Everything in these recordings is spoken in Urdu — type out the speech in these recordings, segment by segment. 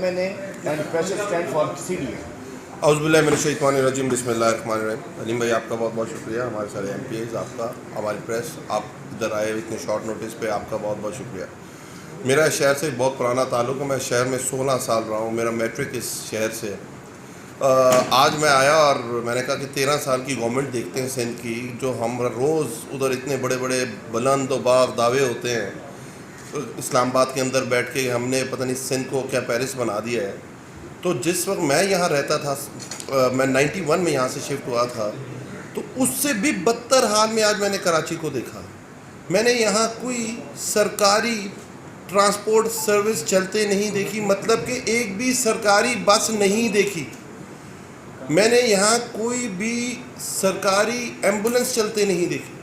میں نے and pressure stand for CDA. اعوذ باللہ من الشیطان الرجیم، بسم اللہ الرحمن الرحیم. علیم بھائی آپ کا بہت بہت شکریہ، ہمارے سارے MPs آپ کا، ہماری پریس، آپ ادھر آئے اتنے شارٹ نوٹس پہ، آپ کا بہت بہت شکریہ. میرا اس شہر سے بہت پرانا تعلق ہے، میں شہر میں 16 سال رہا ہوں، میرا میٹرک اس شہر سے. آج میں آیا اور میں نے کہا کہ 13 سال کی گورنمنٹ دیکھتے ہیں سندھ کی، جو ہم روز ادھر اتنے بڑے بڑے بلند و باغ دعوے ہوتے ہیں، اسلام آباد کے اندر بیٹھ کے ہم نے پتہ نہیں سندھ کو کیا پیرس بنا دیا ہے. تو جس وقت میں یہاں رہتا تھا، میں 91 میں یہاں سے شفٹ ہوا تھا، تو اس سے بھی بدتر حال میں آج میں نے کراچی کو دیکھا. میں نے یہاں کوئی سرکاری ٹرانسپورٹ سروس چلتے نہیں دیکھی، مطلب کہ ایک بھی سرکاری بس نہیں دیکھی. میں نے یہاں کوئی بھی سرکاری ایمبولنس چلتے نہیں دیکھی.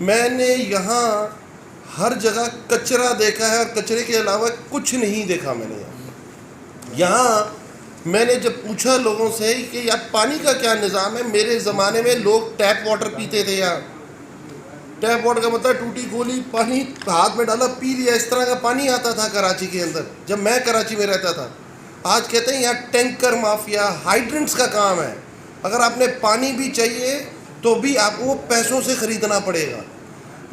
میں نے یہاں ہر جگہ کچرا دیکھا ہے، اور کچرے کے علاوہ کچھ نہیں دیکھا. میں نے یہاں میں نے جب پوچھا لوگوں سے کہ یار پانی کا کیا نظام ہے، میرے زمانے میں لوگ ٹیپ واٹر پیتے تھے. یہاں ٹیپ واٹر کا مطلب ٹوٹی گولی پانی ہاتھ میں ڈالا پی لیا، اس طرح کا پانی آتا تھا کراچی کے اندر جب میں کراچی میں رہتا تھا. آج کہتے ہیں یہاں ٹینکر مافیا، ہائیڈرنٹس کا کام ہے. اگر آپ نے پانی بھی چاہیے تو بھی آپ کو پیسوں سے خریدنا پڑے گا.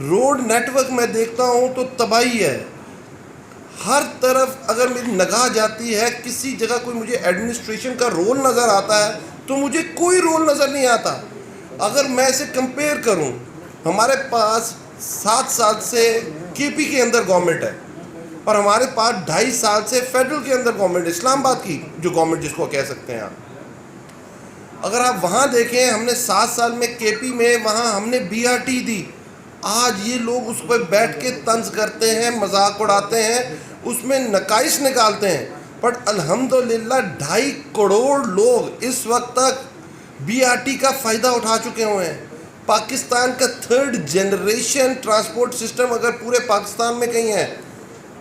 روڈ نیٹ ورک میں دیکھتا ہوں تو تباہی ہے. ہر طرف اگر میری نگاہ جاتی ہے کسی جگہ کوئی مجھے ایڈمنسٹریشن کا رول نظر آتا ہے تو مجھے کوئی رول نظر نہیں آتا. اگر میں اسے کمپیئر کروں، ہمارے پاس 7 سال سے KP کے اندر گورنمنٹ ہے، اور ہمارے پاس 2.5 سال سے فیڈرل کے اندر گورنمنٹ، اسلام آباد کی جو گورنمنٹ جس کو کہہ سکتے ہیں آپ. اگر آپ وہاں دیکھیں، ہم نے 7 سال میں KP میں وہاں ہم نے BRT دی. آج یہ لوگ اس پہ بیٹھ کے طنز کرتے ہیں، مذاق اڑاتے ہیں، اس میں نقائص نکالتے ہیں. بٹ الحمدللہ 2.5 کروڑ لوگ اس وقت تک BRT کا فائدہ اٹھا چکے ہوئے ہیں. پاکستان کا 3rd جنریشن ٹرانسپورٹ سسٹم اگر پورے پاکستان میں کہیں ہے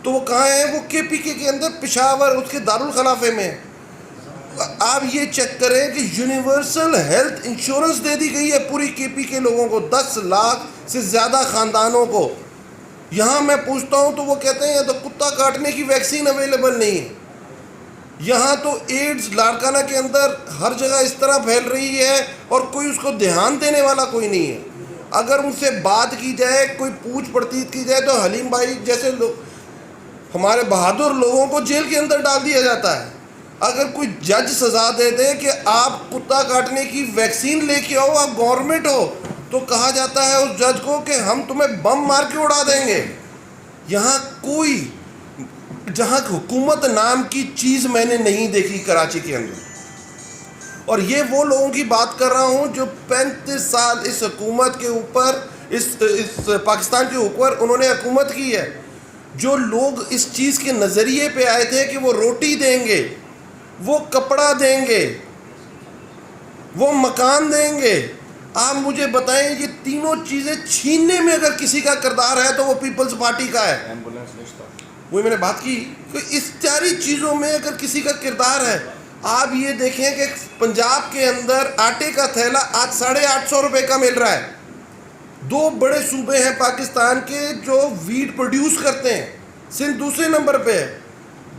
تو وہ کہاں ہے؟ وہ KP کے اندر پشاور، اس کے دارالخلافے میں. آپ یہ چیک کریں کہ یونیورسل ہیلتھ انشورنس دے دی گئی ہے پوری KP کے لوگوں کو، 10 لاکھ سے زیادہ خاندانوں کو. یہاں میں پوچھتا ہوں تو وہ کہتے ہیں یا تو کتا کاٹنے کی ویکسین اویلیبل نہیں ہے. یہاں تو ایڈز لاڑکانہ کے اندر ہر جگہ اس طرح پھیل رہی ہے اور کوئی اس کو دھیان دینے والا کوئی نہیں ہے. اگر ان سے بات کی جائے، کوئی پوچھ پڑتیت کی جائے، تو حلیم بھائی جیسے لوگ، ہمارے بہادر لوگوں کو جیل کے اندر ڈال دیا جاتا ہے. اگر کوئی جج سزا دے دے کہ آپ کتا کاٹنے کی ویکسین لے کے آؤ، آپ گورنمنٹ ہو، تو کہا جاتا ہے اس جج کو کہ ہم تمہیں بم مار کے اڑا دیں گے. یہاں کوئی جہاں حکومت نام کی چیز میں نے نہیں دیکھی کراچی کے اندر. اور یہ وہ لوگوں کی بات کر رہا ہوں جو 35 سال اس حکومت کے اوپر، اس پاکستان کے اوپر انہوں نے حکومت کی ہے. جو لوگ اس چیز کے نظریے پہ آئے تھے کہ وہ روٹی دیں گے، وہ کپڑا دیں گے، وہ مکان دیں گے، آپ مجھے بتائیں یہ تینوں چیزیں چھیننے میں اگر کسی کا کردار ہے تو وہ پیپلز پارٹی کا ہے. وہی میں نے بات کی کہ اختیاری چیزوں میں اگر کسی کا کردار ہے. آپ یہ دیکھیں کہ پنجاب کے اندر آٹے کا تھیلا آج 850 روپے کا مل رہا ہے. 2 بڑے صوبے ہیں پاکستان کے جو ویٹ پروڈیوس کرتے ہیں، سندھ دوسرے نمبر پہ ہے.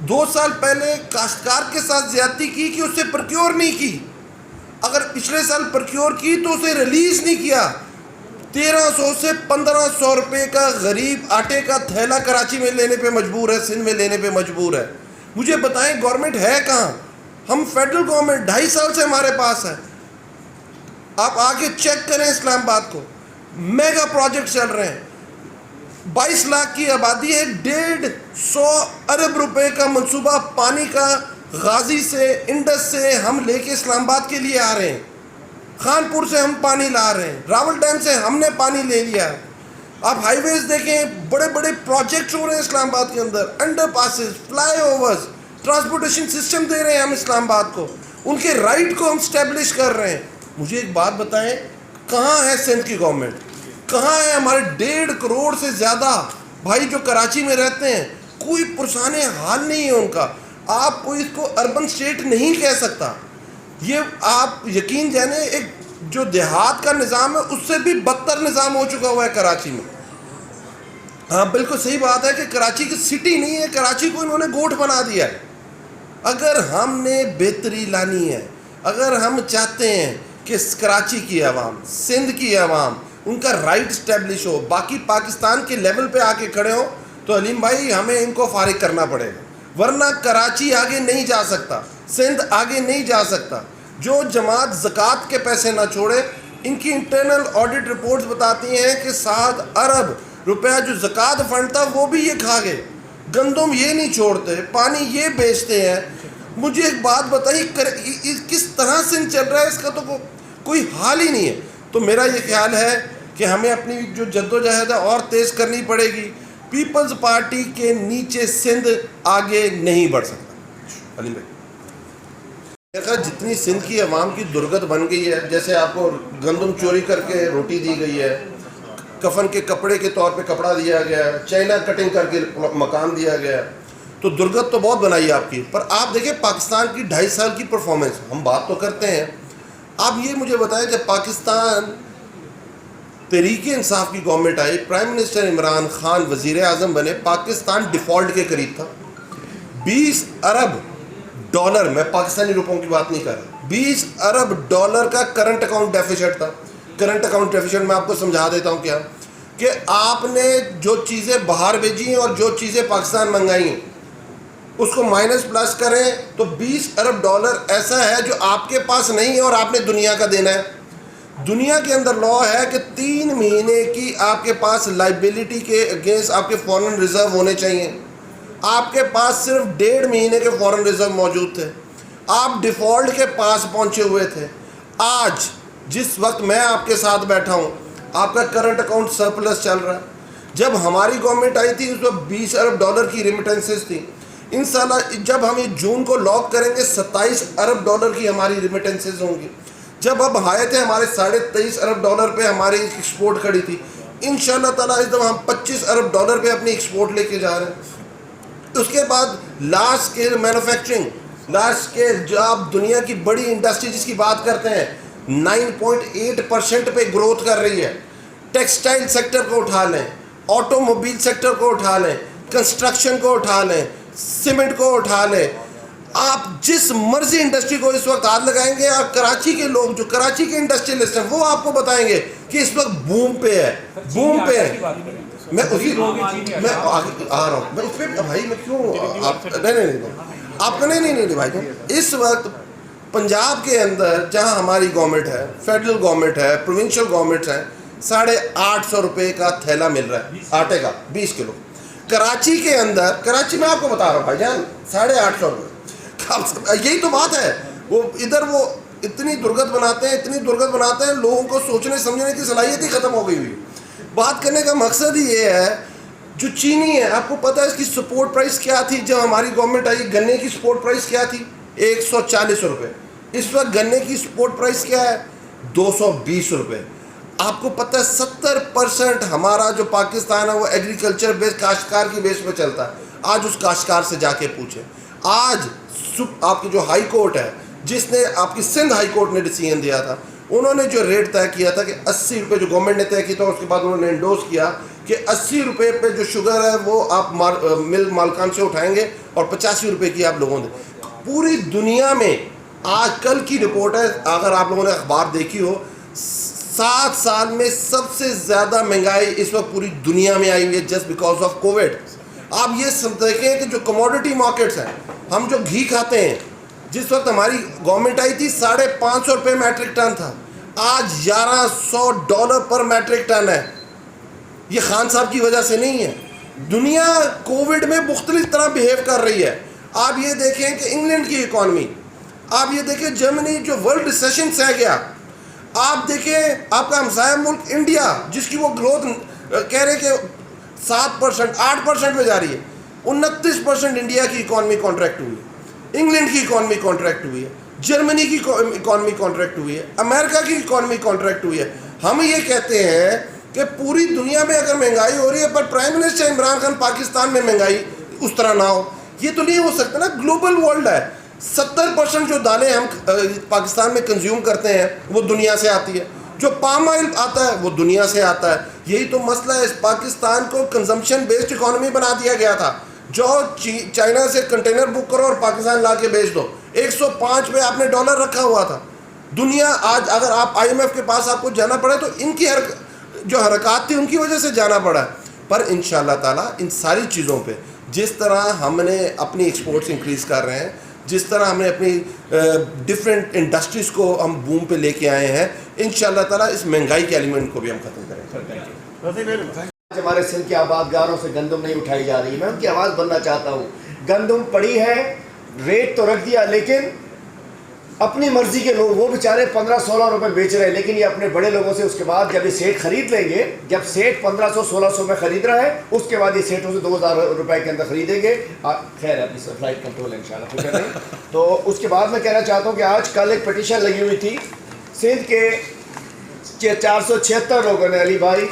2 سال پہلے کاشتکار کے ساتھ زیادتی کی کہ اس سے پرکیور نہیں کی. اگر پچھلے سال پرکیور کی تو اسے ریلیز نہیں کیا. 1300 سے 1500 روپے کا غریب آٹے کا تھیلا کراچی میں لینے پہ مجبور ہے، سندھ میں لینے پہ مجبور ہے. مجھے بتائیں گورنمنٹ ہے کہاں؟ ہم فیڈرل گورنمنٹ 2.5 سال سے ہمارے پاس ہے. آپ آگے چیک کریں اسلام آباد کو، میگا پروجیکٹ چل رہے ہیں. 22 لاکھ کی آبادی ہے، 150 ارب روپے کا منصوبہ پانی کا غازی سے، انڈس سے ہم لے کے اسلام آباد کے لیے آ رہے ہیں. خانپور سے ہم پانی لا رہے ہیں، راول ڈیم سے ہم نے پانی لے لیا ہے. آپ ہائی ویز دیکھیں، بڑے بڑے پروجیکٹس ہو رہے ہیں اسلام آباد کے اندر، underpasses, flyovers, transportation system دے رہے ہیں ہم اسلام آباد کو، ان کے رائٹ کو ہم اسٹیبلش کر رہے ہیں. مجھے ایک بات بتائیں، کہاں ہے سندھ کی گورنمنٹ؟ کہاں ہے ہمارے 1.5 کروڑ سے زیادہ بھائی جو کراچی میں رہتے ہیں؟ کوئی پرسان حال نہیں ہے ان کا. آپ کوئی اس کو اربن اسٹیٹ نہیں کہہ سکتا. یہ آپ یقین جانے، ایک جو دیہات کا نظام ہے اس سے بھی بدتر نظام ہو چکا ہوا ہے کراچی میں. ہاں بالکل صحیح بات ہے کہ کراچی کی سٹی نہیں ہے، کراچی کو انہوں نے گوٹھ بنا دیا ہے. اگر ہم نے بہتری لانی ہے، اگر ہم چاہتے ہیں کہ کراچی کی عوام، سندھ کی عوام، ان کا رائٹ اسٹیبلش ہو، باقی پاکستان کے لیول پہ آ کے کھڑے ہوں، تو علیم بھائی ہمیں ان کو فارغ کرنا پڑے گا، ورنہ کراچی آگے نہیں جا سکتا، سندھ آگے نہیں جا سکتا۔ جو جماعت زکوٰۃ کے پیسے نہ چھوڑے، ان کی انٹرنل آڈٹ رپورٹس بتاتی ہیں کہ 7 ارب روپیہ جو زکوٰۃ فنڈ تھا وہ بھی یہ کھا گئے، گندم یہ نہیں چھوڑتے، پانی یہ بیچتے ہیں۔ مجھے ایک بات بتائیے کس طرح سے چل رہا ہے، اس کا تو کوئی حال ہی نہیں ہے۔ تو میرا یہ خیال ہے کہ ہمیں اپنی جو جدوجہد ہے اور تیز کرنی پڑے گی۔ پیپلز پارٹی کے نیچے سندھ آگے نہیں بڑھ سکتا۔ علیم بھائی دیکھا جتنی سندھ کی عوام کی درگت بن گئی ہے، جیسے آپ کو گندم چوری کر کے روٹی دی گئی ہے، کفن کے کپڑے کے طور پہ کپڑا دیا گیا ہے، چائنا کٹنگ کر کے مکان دیا گیا ہے، تو درگت تو بہت بنائی ہے آپ کی۔ پر آپ دیکھیں پاکستان کی 2.5 سال کی پرفارمنس، ہم بات تو کرتے ہیں، آپ یہ مجھے بتائیں جب پاکستان تحریک انصاف کی گورنمنٹ آئی، پرائم منسٹر عمران خان وزیر اعظم بنے، پاکستان ڈیفالٹ کے قریب تھا۔ 20 ارب ڈالر، میں پاکستانی روپوں کی بات نہیں کر رہا، 20 ارب ڈالر کا کرنٹ اکاؤنٹ ڈیفیسٹ تھا۔ کرنٹ اکاؤنٹ ڈیفیسٹ میں آپ کو سمجھا دیتا ہوں کیا، کہ آپ نے جو چیزیں باہر بھیجی ہیں اور جو چیزیں پاکستان منگائی ہیں اس کو مائنس پلس کریں تو 20 ارب ڈالر ایسا ہے جو آپ کے پاس نہیں ہے اور آپ نے دنیا کا دینا ہے۔ دنیا کے اندر لا ہے کہ 3 مہینے کی آپ کے پاس لائبلٹی کے اگینسٹ آپ کے فورن ریزرو ہونے چاہیے، آپ کے پاس صرف 1.5 مہینے کے فورن ریزرو موجود تھے، آپ ڈیفالٹ کے پاس پہنچے ہوئے تھے۔ آج جس وقت میں آپ کے ساتھ بیٹھا ہوں آپ کا کرنٹ اکاؤنٹ سرپلس چل رہا ہے۔ جب ہماری گورنمنٹ آئی تھی اس وقت 20 ارب ڈالر کی ریمیٹنسز تھی، انشاءاللہ جب ہم یہ جون کو لاک کریں گے 27 ارب ڈالر کی ہماری ریمیٹنسز ہوں گی۔ جب اب آئے تھے ہمارے 23.5 ارب ڈالر پہ ہماری ایکسپورٹ کھڑی تھی، انشاءاللہ تعالیٰ اس دفعہ ہم 25 ارب ڈالر پہ اپنی ایکسپورٹ لے کے جا رہے ہیں۔ اس کے بعد large scale manufacturing, large scale جو آپ دنیا کی بڑی انڈسٹری جس کی بات کرتے ہیں 9.8% پہ گروتھ کر رہی ہے۔ ٹیکسٹائل سیکٹر کو اٹھا لیں، آٹو موبائل سیکٹر کو اٹھا لیں، کنسٹرکشن کو اٹھا لیں، سیمنٹ کو اٹھا لیں، آپ جس مرضی انڈسٹری کو اس وقت ہاتھ لگائیں گے، آپ کراچی کے لوگ جو کراچی کے انڈسٹریلسٹ ہیں وہ آپ کو بتائیں گے کہ اس وقت بوم پہ ہے، بوم پہ ہے۔ میں اسی میں آ رہا ہوں، میں اس پہ بھائی میں کیوں نہیں آپ کا نہیں بھائی، اس وقت پنجاب کے اندر جہاں ہماری گورنمنٹ ہے، فیڈرل گورنمنٹ ہے، پروونشل گورنمنٹ ہے، 850 روپے کا تھیلا مل رہا ہے آٹے کا 20 کلو۔ کراچی کے اندر، کراچی میں آپ کو بتا رہا ہوں بھائی جان 850 روپے، یہی تو بات ہے۔ وہ ادھر وہ اتنی درگت بناتے ہیں لوگوں کو سوچنے سمجھنے کی صلاحیت ہی ختم ہو گئی ہوئی۔ بات کرنے کا مقصد ہی یہ ہے، جو چینی ہے آپ کو پتہ ہے اس کی سپورٹ پرائس کیا تھی جب ہماری گورنمنٹ آئی؟ گنے کی سپورٹ پرائس کیا تھی؟ 140 روپے۔ اس وقت گنے کی سپورٹ پرائس کیا ہے؟ 220 روپے۔ آپ کو پتہ ہے 70% ہمارا جو پاکستان ہے وہ ایگریکلچر بیس، کاشتکار کی بیس پہ چلتا ہے۔ آج اس کاشتکار سے جا کے پوچھیں، آج آپ کی جو ہائی کورٹ ہے، جس نے آپ کی سندھ ہائی کورٹ نے ڈیسیژن دیا تھا، انہوں نے جو ریٹ طے کیا تھا کہ 80 روپے، جو گورنمنٹ نے طے کیا تھا، اس کے بعد انہوں نے انڈوز کیا کہ 80 روپے پہ جو شوگر ہے وہ آپ مل مالکان سے اٹھائیں گے اور 85 روپے کی آپ لوگوں نے۔ پوری دنیا میں آج کل کی رپورٹ ہے، اگر آپ لوگوں نے اخبار دیکھی ہو، 7 سال میں سب سے زیادہ مہنگائی اس وقت پوری دنیا میں آئی ہے جسٹ بیکاز آف کووڈ۔ آپ یہ دیکھیں کہ جو کموڈٹی مارکیٹس ہیں، ہم جو گھی کھاتے ہیں، جس وقت ہماری گورنمنٹ آئی تھی 550 روپے میٹرک ٹن تھا، آج $1100 پر میٹرک ٹن ہے۔ یہ خان صاحب کی وجہ سے نہیں ہے، دنیا کووڈ میں مختلف طرح بیہیو کر رہی ہے۔ آپ یہ دیکھیں کہ انگلینڈ کی اکانومی، آپ یہ دیکھیں جرمنی جو ورلڈ ریسیشن سے گیا، آپ دیکھیں آپ کا ہمسایہ ملک انڈیا جس کی وہ گروتھ کہہ رہے کہ 7%، 8% پہ جا رہی ہے، 29% انڈیا کی اکانومی کانٹریکٹ ہوئی ہے، انگلینڈ کی اکانومی کانٹریکٹ ہوئی ہے، جرمنی کی اکانومی کانٹریکٹ ہوئی ہے، امریکہ کی اکانومی کانٹریکٹ ہوئی ہے۔ ہم یہ کہتے ہیں کہ پوری دنیا میں اگر مہنگائی ہو رہی ہے پر پرائم منسٹر عمران خان پاکستان میں مہنگائی اس طرح نہ ہو، یہ تو نہیں ہو سکتا نا۔ گلوبل ورلڈ ہے، 70% جو دالیں ہم پاکستان میں کنزیوم کرتے ہیں وہ دنیا سے آتی ہے، جو پام آئل آتا ہے وہ دنیا سے آتا ہے۔ یہی تو مسئلہ ہے، اس پاکستان کو کنزمپشن بیسڈ اکانومی بنا دیا گیا تھا، جو چائنا سے کنٹینر بک کرو اور پاکستان لا کے بیچ دو. 105 پہ آپ نے ڈالر رکھا ہوا تھا. دنیا آج اگر آپ IMF کے پاس آپ کو جانا پڑے تو ان کی جو حرکات تھی ان کی وجہ سے جانا پڑا. پر انشاءاللہ تعالیٰ ان ساری چیزوں پہ جس طرح ہم نے اپنی ایکسپورٹس انکریز کر رہے ہیں, جس طرح ہم نے اپنی ڈفرینٹ انڈسٹریز کو ہم بوم پہ لے کے آئے ہیں, انشاءاللہ تعالیٰ اس مہنگائی کے ایلیمنٹ کو بھی ہم ختم کریں گے. آج ہمارے سندھ کے آبادگاروں سے گندم نہیں اٹھائی جا رہی. میں ان کی آواز بننا چاہتا ہوں. گندم پڑی ہے, ریٹ تو رکھ دیا, لیکن اپنی مرضی کے لوگ وہ بیچارے 15-16 روپے بیچ رہے ہیں. لیکن یہ اپنے بڑے لوگوں سے اس کے بعد جب یہ سیٹ خرید لیں گے, جب سیٹ 1500-1600 میں خرید رہا ہے, اس کے بعد یہ سیٹوں سے 2000 روپے کے اندر خریدیں گے. خیر ہے, اپنی فلائٹ کنٹرول انشاءاللہ فکر نہیں. تو اس کے بعد میں کہنا چاہتا ہوں کہ آج کل ایک پٹیشن لگی ہوئی تھی سندھ کے 476 لوگوں نے, علی بھائی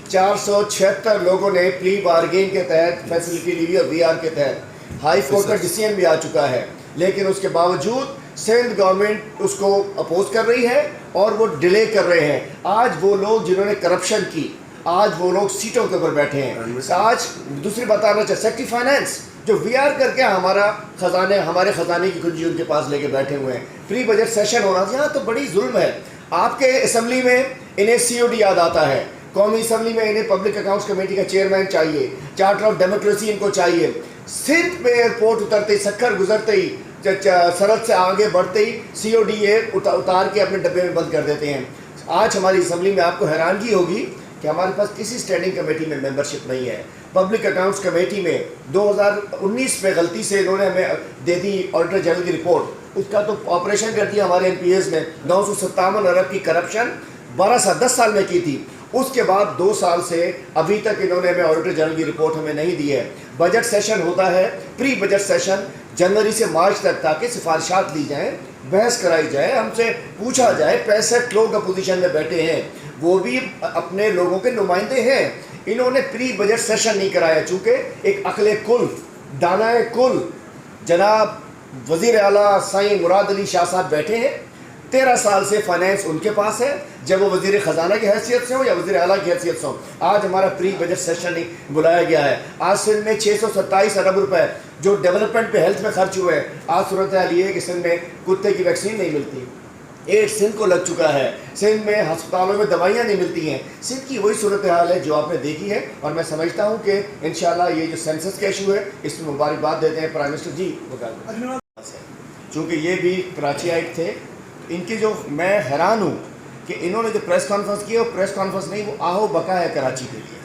476 لوگوں نے پلی بارگین کے تحت فیسلٹی لی اور VR کے تحت ہائی کورٹ کا ڈیسیژن بھی آ چکا ہے. لیکن اس کے باوجود سندھ گورنمنٹ اس کو اپوز کر رہی ہے اور وہ ڈیلے کر رہے ہیں. آج وہ لوگ جنہوں نے کرپشن کی, آج وہ لوگ سیٹوں کے اوپر بیٹھے ہیں. آج دوسری بتانا چاہتا سیکٹری فائنانس جو VR کر کے ہمارے خزانے کی کنجی ان کے پاس لے کے بیٹھے ہوئے ہیں. پری بجٹ سیشن ہونا تھا, یہاں تو بڑی ظلم ہے. آپ کے اسمبلی میں انہیں COD یاد آتا ہے, قومی اسمبلی میں انہیں پبلک اکاؤنٹس کمیٹی کا چیئرمین چاہیے, چارٹر آف ڈیموکریسی ان کو چاہیے. سندھ میں ایئرپورٹ اترتے ہی, سکھر گزرتے ہی, سرحد سے آگے بڑھتے ہی COD اتار کے اپنے ڈبے میں بند کر دیتے ہیں. آج ہماری اسمبلی میں آپ کو حیرانگی ہوگی کہ ہمارے پاس کسی اسٹینڈنگ کمیٹی میں ممبرشپ نہیں ہے. پبلک اکاؤنٹس کمیٹی میں 2019 میں غلطی سے انہوں نے ہمیں دے دی آڈیٹر جنرل کی رپورٹ, اس کا تو آپریشن کر دیا ہمارے MPs نے. 957 ارب کی کرپشن 10 سال میں کی تھی. اس کے بعد 2 سال سے ابھی تک انہوں نے ہمیں آڈیٹر جنرل کی رپورٹ ہمیں نہیں دی ہے. بجٹ سیشن ہوتا ہے, پری بجٹ سیشن جنوری سے مارچ تک, تاکہ سفارشات لی جائیں, بحث کرائی جائے, ہم سے پوچھا جائے. 65 لوگ اپوزیشن میں بیٹھے ہیں, وہ بھی اپنے لوگوں کے نمائندے ہیں. انہوں نے پری بجٹ سیشن نہیں کرایا, چونکہ ایک عقل کل, دانہ کل جناب وزیر اعلیٰ سائیں مراد علی شاہ صاحب بیٹھے ہیں. 13 سال سے فائنینس ان کے پاس ہے, جب وہ وزیر خزانہ کی حیثیت سے ہو یا وزیر اعلیٰ کی حیثیت سے ہو. آج ہمارا پری بجٹ سیشن نہیں بلایا گیا ہے. آج سندھ میں 627 ارب روپے جو ڈیولپمنٹ پہ ہیلتھ میں خرچ ہوئے ہیں. آج صورتحال یہ ہے کہ سندھ میں کتے کی ویکسین نہیں ملتی, ایڈس سندھ کو لگ چکا ہے, سندھ میں ہسپتالوں میں دوائیاں نہیں ملتی ہیں. سندھ کی وہی صورتحال ہے جو آپ نے دیکھی ہے. اور میں سمجھتا ہوں کہ انشاءاللہ یہ جو سینسس کا ایشو ہے, اس میں مبارکباد دیتے ہیں پرائم منسٹر جی, چونکہ یہ بھی کراچی آئٹ تھے. ان کی جو میں حیران ہوں کہ انہوں نے جو پریس کانفرنس کی, وہ پریس کانفرنس نہیں, وہ آہو بکا ہے کراچی کے لیے.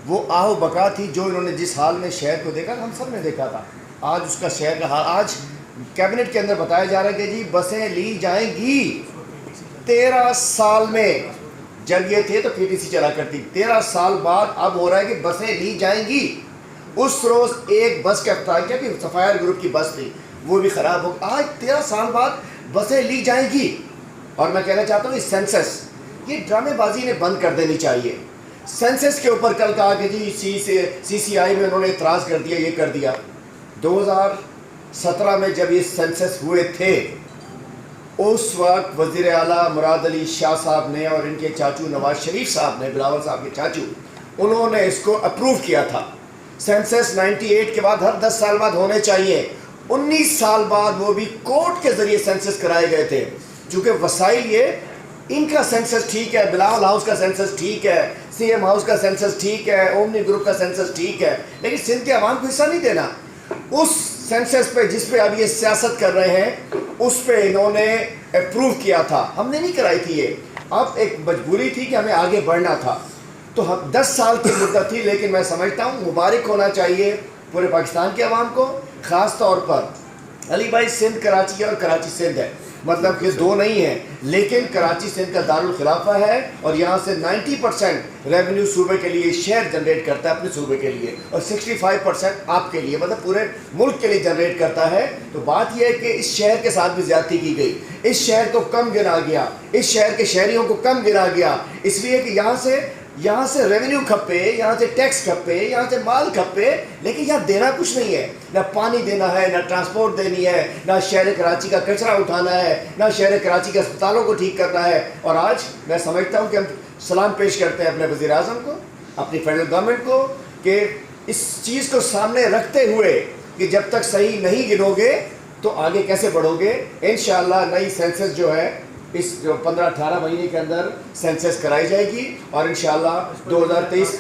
وہ آہو بکا تھی جو انہوں نے جس حال میں شہر کو دیکھا, ہم سب نے دیکھا تھا. آج اس کا شہر کا حال, آج کیبنٹ کے اندر بتایا جا رہا ہے کہ جی بسیں لی جائیں گی. 13 سال میں جب یہ تھے تو PTC چلا کرتی, 13 سال بعد اب ہو رہا ہے کہ بسیں لی جائیں گی. اس روز ایک بس کا افتتاح کیا کہ سفائر گروپ کی بس تھی, وہ بھی خراب ہو. آج 13 سال بعد بسیں لی جائیں گی. اور میں کہنا چاہتا ہوں یہ سینسس, یہ ڈرامے بازی نے بند کر دینی چاہیے. سینسس کے اوپر کل کہا کہ جی CCI میں انہوں نے اعتراض کر دیا, یہ کر دیا. 2017 میں جب یہ سینسس ہوئے تھے, اس وقت وزیر اعلیٰ مراد علی شاہ صاحب نے اور ان کے چاچو نواز شریف صاحب نے, بلاول صاحب کے چاچو, انہوں نے اس کو اپروو کیا تھا. سینسس 98 کے بعد ہر 10 سال بعد ہونے چاہیے. 19 سال بعد وہ بھی کورٹ کے ذریعے سینسس کرائے گئے تھے. چونکہ وسائل یہ, ان کا سینسس ٹھیک ہے, بلاول ہاؤس کا سینسس ٹھیک ہے, CM ہاؤس کا سینسس ٹھیک ہے, اومنی گروپ کا سینسس ٹھیک ہے, لیکن سندھ کے عوام کو حصہ نہیں دینا. اس سینسس پہ جس پہ اب یہ سیاست کر رہے ہیں, اس پہ انہوں نے اپروو کیا تھا. ہم نے نہیں کرائی تھی یہ, اب ایک مجبوری تھی کہ ہمیں آگے بڑھنا تھا. تو ہم 10 سال کی مدت تھی, لیکن میں سمجھتا ہوں مبارک ہونا چاہیے پورے پاکستان کے عوام کو. خاص طور پر علی بھائی, سندھ کراچی ہے اور کراچی سندھ ہے, مطلب کہ دو نہیں ہیں, لیکن کراچی سندھ کا دارالخلافہ ہے اور یہاں سے 90% ریونیو صوبے کے لیے شہر جنریٹ کرتا ہے, اپنے صوبے کے لیے, اور 65% آپ کے لیے, مطلب پورے ملک کے لیے جنریٹ کرتا ہے. تو بات یہ ہے کہ اس شہر کے ساتھ بھی زیادتی کی گئی, اس شہر کو کم گنا گیا, اس شہر کے شہریوں کو کم گنا گیا, اس لیے کہ یہاں سے ریونیو کھپے, یہاں سے ٹیکس کھپے, یہاں سے مال کھپے, لیکن یہاں دینا کچھ نہیں ہے. نہ پانی دینا ہے, نہ ٹرانسپورٹ دینی ہے, نہ شہر کراچی کا کچرا اٹھانا ہے, نہ شہر کراچی کے اسپتالوں کو ٹھیک کرنا ہے. اور آج میں سمجھتا ہوں کہ ہم سلام پیش کرتے ہیں اپنے وزیر اعظم کو, اپنی فیڈرل گورنمنٹ کو, کہ اس چیز کو سامنے رکھتے ہوئے کہ جب تک صحیح نہیں گنو گے تو آگے کیسے بڑھو گے. انشاءاللہ نئی سینسس جو ہے اس 15-18 مہینے کے اندر سینسس کرائی جائے گی اور انشاءاللہ 2023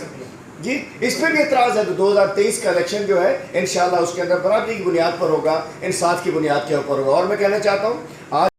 جی اس پہ بھی اعتراض ہے تو 2023 کا الیکشن جو ہے انشاءاللہ اس کے اندر برابری کی بنیاد پر ہوگا, انصاف کی بنیاد کے اوپر ہوگا. اور میں کہنا چاہتا ہوں آج